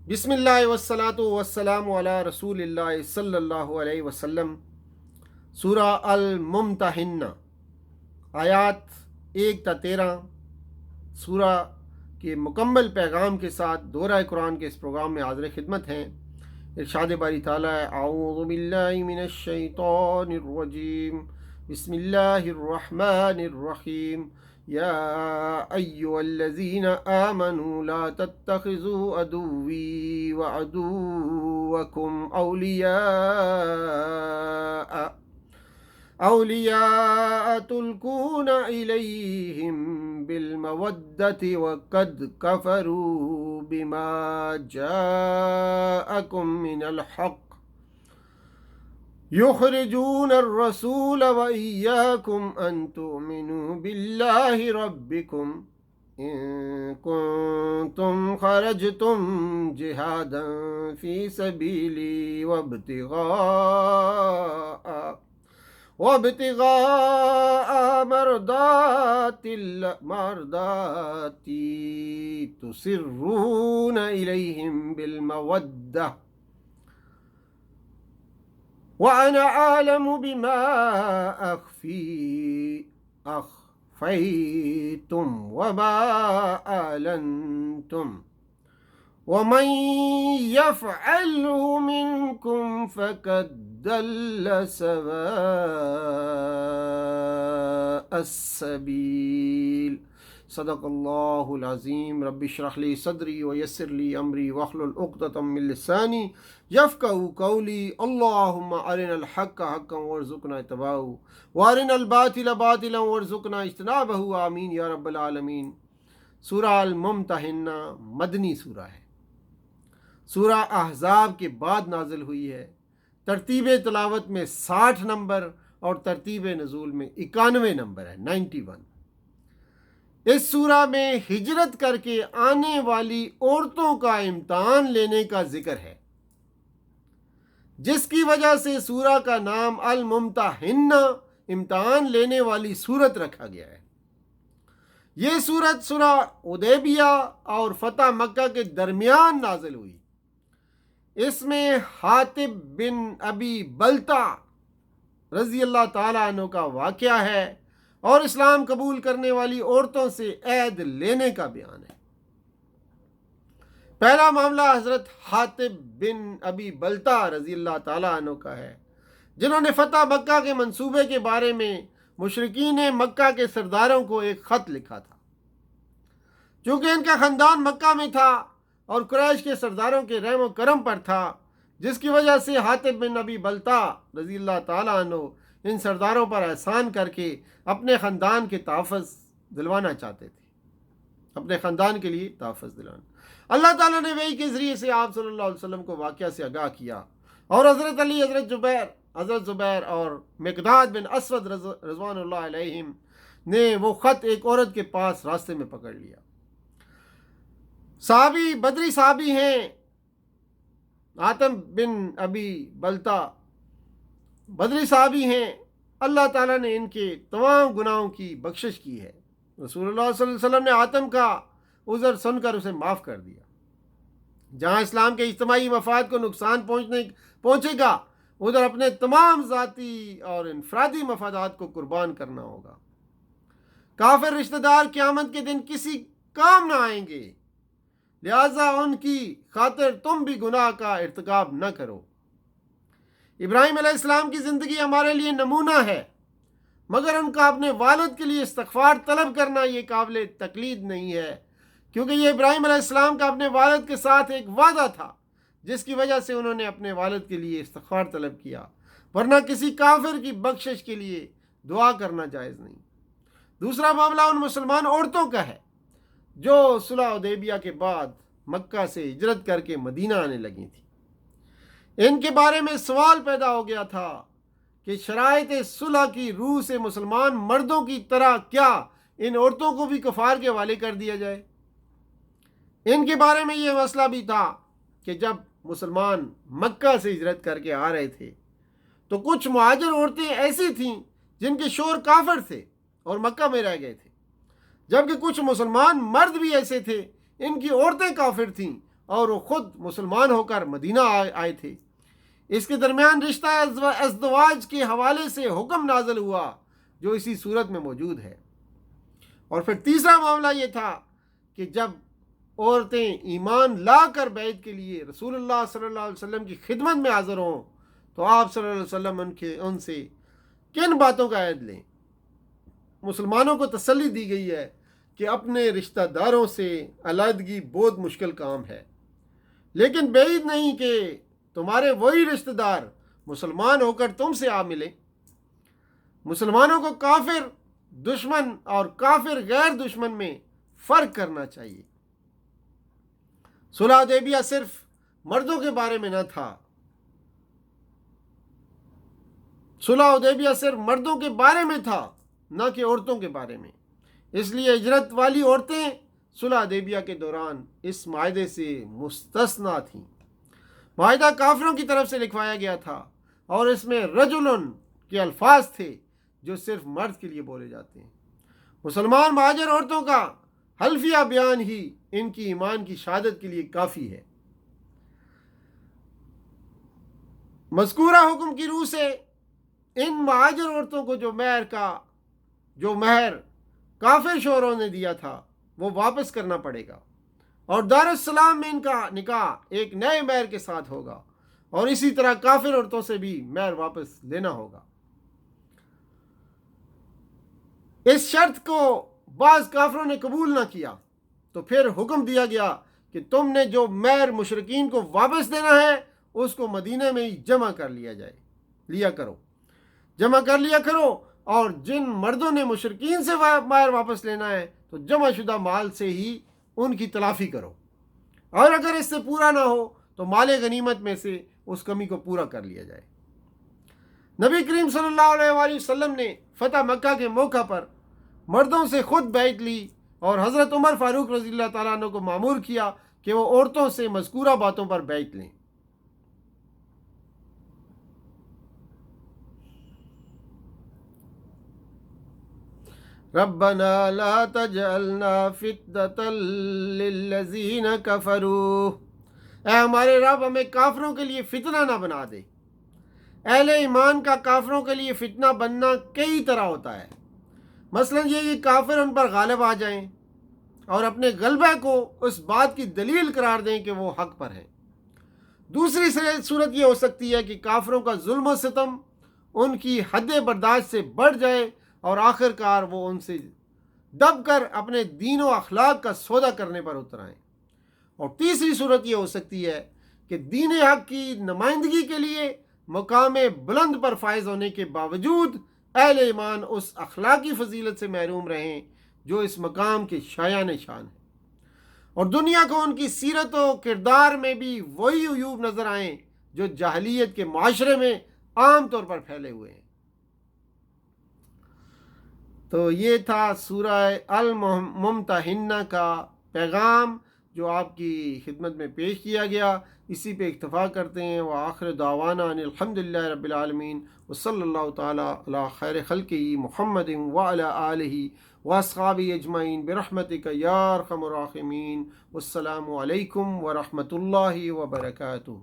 بسم اللہ والصلاۃ والسلام علی رسول اللہ صلی اللہ علیہ وسلم۔ سورہ الممتحنہ، آیات 1 تا 13۔ سورہ کے مکمل پیغام کے ساتھ دورہ قرآن کے اس پروگرام میں حاضر خدمت ہیں۔ ارشاد باری تعالیٰ ہے، اعوذ باللہ من الشیطان الرجیم، بسم اللہ الرحمن الرحیم، یا ایہا الذین آمنوا لا تتخذوا عدوی وعدوکم اولیاء تلقون الیہم بالمودۃ وقد کفروا بما جاءکم من الحق یخرجون الرسول وإیاکم ان تؤمنوا باللہ ربکم ان کنتم خرجتم جہادا فی سبیلی وابتغاء مرضاتی تسرون الیہم بالمودہ وَأَنَا أَعْلَمُ بِمَا أَخْفَيْتُمْ وَمَا أَعْلَنْتُمْ وَمَنْ يَفْعَلْهُ مِنْكُمْ فَقَدْ ضَلَّ سَوَاءَ السَّبِيلِ۔ صدق اللہ العظیم۔ رب اشرح لی صدری ویسر لی امری واحلل عقدۃ من لسانی یفقہوا قولی۔ اللہم ارنا الحق حقا وارزقنا اتباعہ وارنا الباطل باطلا وارزقنا اجتنابہ، آمین یا رب العالمین۔ سورہ الممتحنہ مدنی سورہ ہے، سورہ احزاب کے بعد نازل ہوئی ہے۔ ترتیب تلاوت میں 60 نمبر اور ترتیب نزول میں 91 نمبر ہے، 91۔ اس سورہ میں ہجرت کر کے آنے والی عورتوں کا امتحان لینے کا ذکر ہے، جس کی وجہ سے سورہ کا نام الممتحنہ، امتحان لینے والی سورت رکھا گیا ہے۔ یہ سورت سورہ حدیبیہ اور فتح مکہ کے درمیان نازل ہوئی۔ اس میں حاطب بن ابی بلتع رضی اللہ تعالیٰ عنہ کا واقعہ ہے اور اسلام قبول کرنے والی عورتوں سے عہد لینے کا بیان ہے۔ پہلا معاملہ حضرت حاطب بن ابی بلتع رضی اللہ تعالیٰ عنہ کا ہے، جنہوں نے فتح مکہ کے منصوبے کے بارے میں مشرکین مکہ کے سرداروں کو ایک خط لکھا تھا۔ چونکہ ان کا خاندان مکہ میں تھا اور قریش کے سرداروں کے رحم و کرم پر تھا، جس کی وجہ سے حاطب بن ابی بلتع رضی اللہ تعالیٰ عنہ ان سرداروں پر احسان کر کے اپنے خاندان کے تحفظ دلوانا چاہتے تھے، اپنے خاندان کے لیے تحفظ دلانا۔ اللہ تعالیٰ نے وحی کے ذریعے سے آپ صلی اللہ علیہ وسلم کو واقعہ سے آگاہ کیا، اور حضرت علی، حضرت زبیر اور مقداد بن اسود رضوان اللہ علیہم نے وہ خط ایک عورت کے پاس راستے میں پکڑ لیا۔ صحابی، بدری صحابی ہیں حاتم بن ابی بلتع، بدری صحابی ہیں۔ اللہ تعالیٰ نے ان کے تمام گناہوں کی بخشش کی ہے۔ رسول اللہ صلی اللہ علیہ وسلم نے حاتم کا عذر سن کر اسے معاف کر دیا۔ جہاں اسلام کے اجتماعی مفاد کو نقصان پہنچے گا، ادھر اپنے تمام ذاتی اور انفرادی مفادات کو قربان کرنا ہوگا۔ کافر رشتہ دار قیامت کے دن کسی کام نہ آئیں گے، لہٰذا ان کی خاطر تم بھی گناہ کا ارتکاب نہ کرو۔ ابراہیم علیہ السلام کی زندگی ہمارے لیے نمونہ ہے، مگر ان کا اپنے والد کے لیے استغفار طلب کرنا یہ قابل تقلید نہیں ہے، کیونکہ یہ ابراہیم علیہ السلام کا اپنے والد کے ساتھ ایک وعدہ تھا، جس کی وجہ سے انہوں نے اپنے والد کے لیے استغفار طلب کیا، ورنہ کسی کافر کی بخشش کے لیے دعا کرنا جائز نہیں۔ دوسرا معاملہ ان مسلمان عورتوں کا ہے جو صلح حدیبیہ کے بعد مکہ سے ہجرت کر کے مدینہ آنے لگی تھیں۔ ان کے بارے میں سوال پیدا ہو گیا تھا کہ شرائط صلح کی روح سے مسلمان مردوں کی طرح کیا ان عورتوں کو بھی کفار کے حوالے کر دیا جائے۔ ان کے بارے میں یہ مسئلہ بھی تھا کہ جب مسلمان مکہ سے ہجرت کر کے آ رہے تھے تو کچھ مہاجر عورتیں ایسی تھیں جن کے شوہر کافر تھے اور مکہ میں رہ گئے تھے، جبکہ کچھ مسلمان مرد بھی ایسے تھے ان کی عورتیں کافر تھیں اور وہ خود مسلمان ہو کر مدینہ آئے تھے۔ اس کے درمیان رشتہ ازدواج کے حوالے سے حکم نازل ہوا جو اسی صورت میں موجود ہے۔ اور پھر تیسرا معاملہ یہ تھا کہ جب عورتیں ایمان لا کر بیعت کے لیے رسول اللہ صلی اللہ علیہ وسلم کی خدمت میں حاضر ہوں تو آپ صلی اللہ علیہ وسلم ان سے کن باتوں کا عہد لیں۔ مسلمانوں کو تسلی دی گئی ہے کہ اپنے رشتہ داروں سے علیحدگی بہت مشکل کام ہے، لیکن بعید نہیں کہ تمہارے وہی رشتہ دار مسلمان ہو کر تم سے آ ملیں۔ مسلمانوں کو کافر دشمن اور کافر غیر دشمن میں فرق کرنا چاہیے۔ صلح حدیبیہ صرف مردوں کے بارے میں نہ تھا، صلح حدیبیہ صرف مردوں کے بارے میں تھا نہ کہ عورتوں کے بارے میں۔ اس لیے ہجرت والی عورتیں صلح حدیبیہ کے دوران اس معاہدے سے مستثنا تھیں۔ معاہدہ کافروں کی طرف سے لکھوایا گیا تھا اور اس میں رجلن کے الفاظ تھے جو صرف مرد کے لیے بولے جاتے ہیں۔ مسلمان مہاجر عورتوں کا حلفیہ بیان ہی ان کی ایمان کی شہادت کے لیے کافی ہے۔ مذکورہ حکم کی روح سے ان مہاجر عورتوں کو جو مہر کافر شوہروں نے دیا تھا وہ واپس کرنا پڑے گا، اور دارالسلام میں ان کا نکاح ایک نئے مہر کے ساتھ ہوگا، اور اسی طرح کافر عورتوں سے بھی مہر واپس لینا ہوگا۔ اس شرط کو بعض کافروں نے قبول نہ کیا تو پھر حکم دیا گیا کہ تم نے جو مہر مشرکین کو واپس دینا ہے اس کو مدینہ میں ہی جمع کر لیا کرو، اور جن مردوں نے مشرکین سے مہر واپس لینا ہے تو جمع شدہ مال سے ہی ان کی تلافی کرو، اور اگر اس سے پورا نہ ہو تو مال غنیمت میں سے اس کمی کو پورا کر لیا جائے۔ نبی کریم صلی اللہ علیہ وآلہ وسلم نے فتح مکہ کے موقع پر مردوں سے خود بیعت لی اور حضرت عمر فاروق رضی اللہ تعالیٰ عنہ کو مامور کیا کہ وہ عورتوں سے مذکورہ باتوں پر بیعت لیں۔ ربنا لا تجعلنا فتنة للذین کفروا، اے ہمارے رب ہمیں کافروں کے لیے فتنہ نہ بنا دے۔ اہل ایمان کا کافروں کے لیے فتنہ بننا کئی طرح ہوتا ہے، مثلا یہ کہ کافر ان پر غالب آ جائیں اور اپنے غلبہ کو اس بات کی دلیل قرار دیں کہ وہ حق پر ہیں۔ دوسری صورت یہ ہو سکتی ہے کہ کافروں کا ظلم و ستم ان کی حد برداشت سے بڑھ جائے اور آخر کار وہ ان سے دب کر اپنے دین و اخلاق کا سودا کرنے پر اتر آئیں۔ اور تیسری صورت یہ ہو سکتی ہے کہ دین حق کی نمائندگی کے لیے مقام بلند پر فائز ہونے کے باوجود اہل ایمان اس اخلاقی فضیلت سے محروم رہیں جو اس مقام کے شایان شان ہے، اور دنیا کو ان کی سیرت و کردار میں بھی وہی عیوب نظر آئیں جو جاہلیت کے معاشرے میں عام طور پر پھیلے ہوئے ہیں۔ تو یہ تھا سورہ الممتحنہ کا پیغام جو آپ کی خدمت میں پیش کیا گیا۔ اسی پہ اکتفا کرتے ہیں۔ وآخر دعوانا ان الحمدللہ رب العالمین، وصلی اللہ تعالی علی خیر خلقہ محمد وعلی آلہ واصحابہ اجمعین برحمتک یا ارحم الراحمین۔ والسلام علیکم ورحمۃ اللہ وبرکاتہ۔